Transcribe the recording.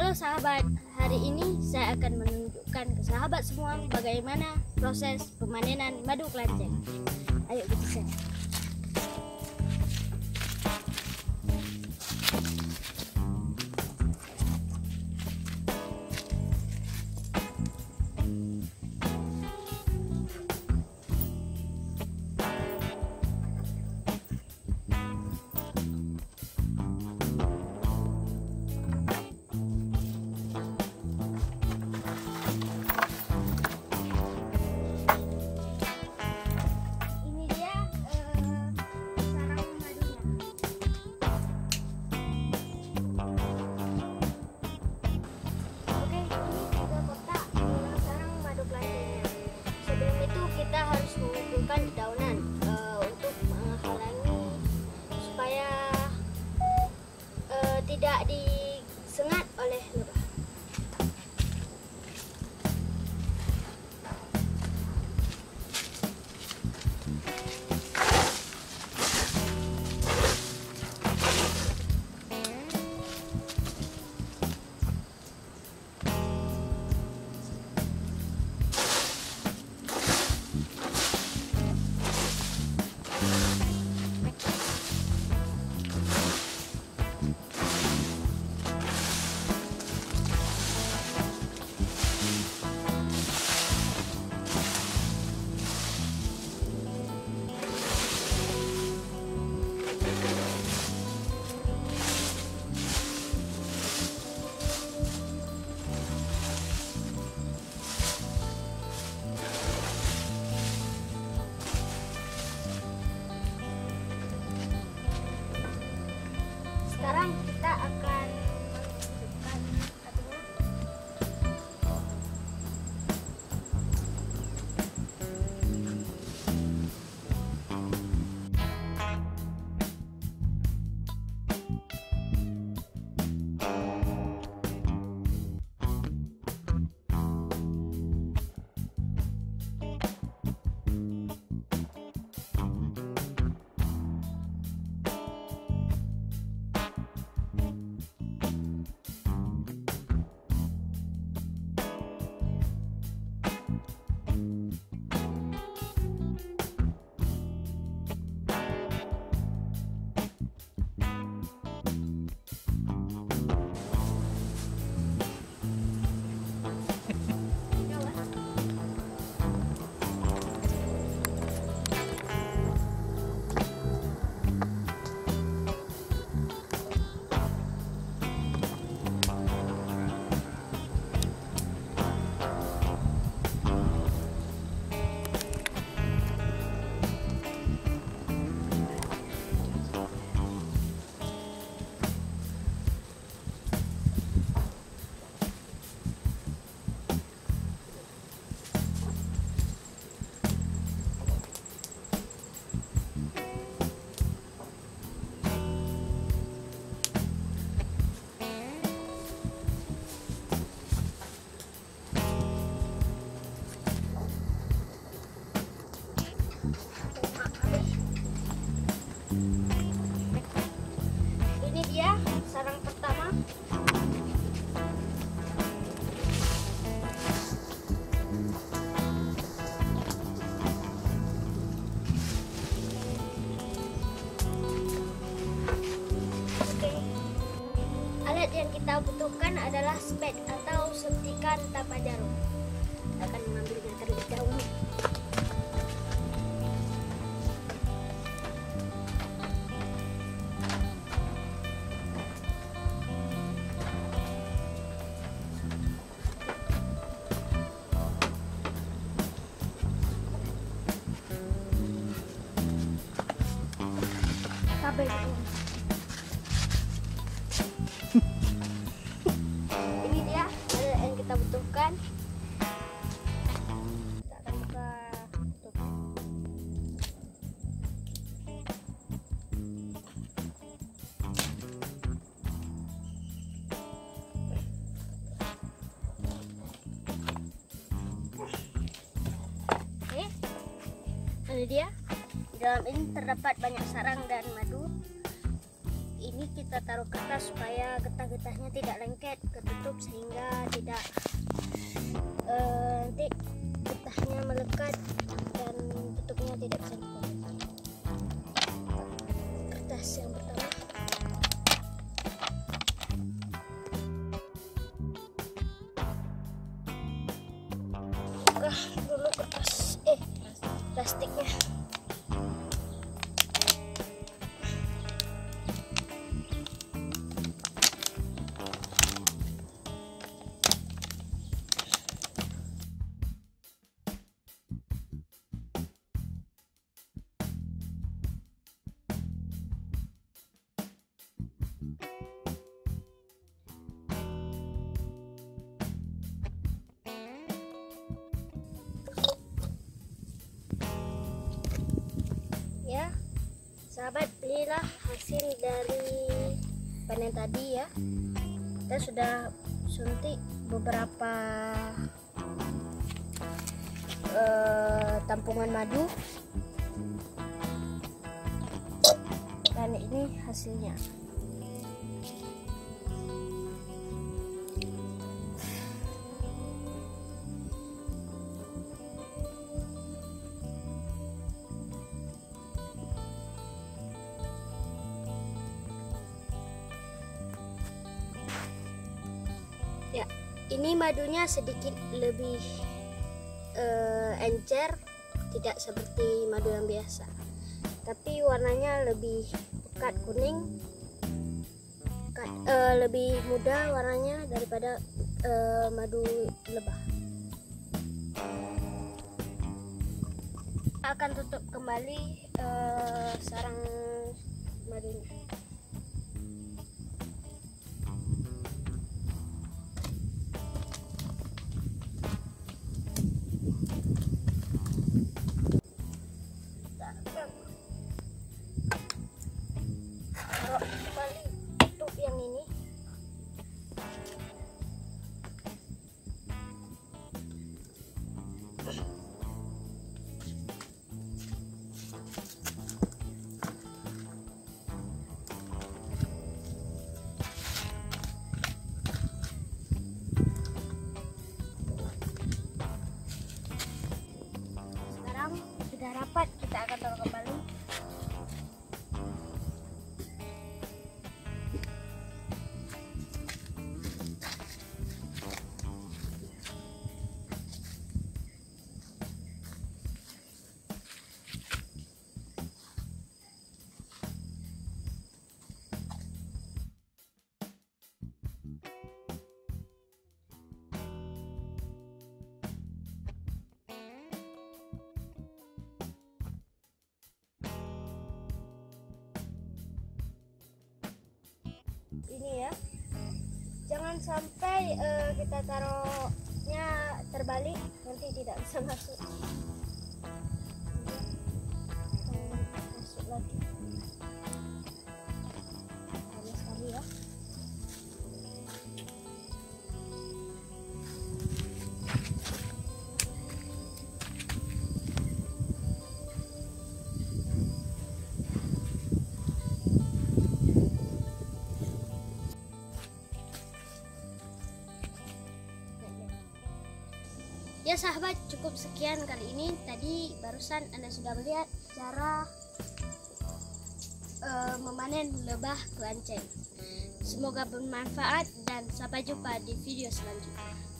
Halo sahabat, hari ini saya akan menunjukkan ke sahabat semua bagaimana proses pemanenan madu kelanceng. Ayo kita lihat. Dedaunan untuk menghalangi supaya tidak disengat oleh lebah. Sekarang kita akan menghidupkan apinya. Ini dia sarang pertama. Oke. Alat yang kita butuhkan adalah spade atau suntikan tanpa jarum. Kita akan mengambilnya terlebih dahulu. Ini dia alat yang kita butuhkan. Kita akan buka tutup. Oke, ini dia. Di dalam ini terdapat banyak sarang dan madu. Ini kita taruh ke atas supaya getah-getahnya tidak lengket, ketutup sehingga tidak nanti getahnya melekat dan tutupnya tidak bisa dibuka. Kertas yang pertama. Buka dulu kertas plastiknya. Ya, sahabat, inilah hasil dari panen tadi ya. Kita sudah suntik beberapa tampungan madu dan ini hasilnya. Ya, ini madunya sedikit lebih encer, tidak seperti madu yang biasa, tapi warnanya lebih pekat kuning, lebih muda warnanya daripada madu lebah. Akan tutup kembali sarang madunya. Taruh kembali tutup yang ini. Sekarang sudah rapat, kita akan taruh kembali. Ini ya, jangan sampai kita taruhnya terbalik, nanti tidak bisa masuk. Masuk lagi, panas sekali ya. Ya sahabat, cukup sekian kali ini. Tadi barusan Anda sudah melihat cara memanen lebah kelanceng. Semoga bermanfaat dan sampai jumpa di video selanjutnya.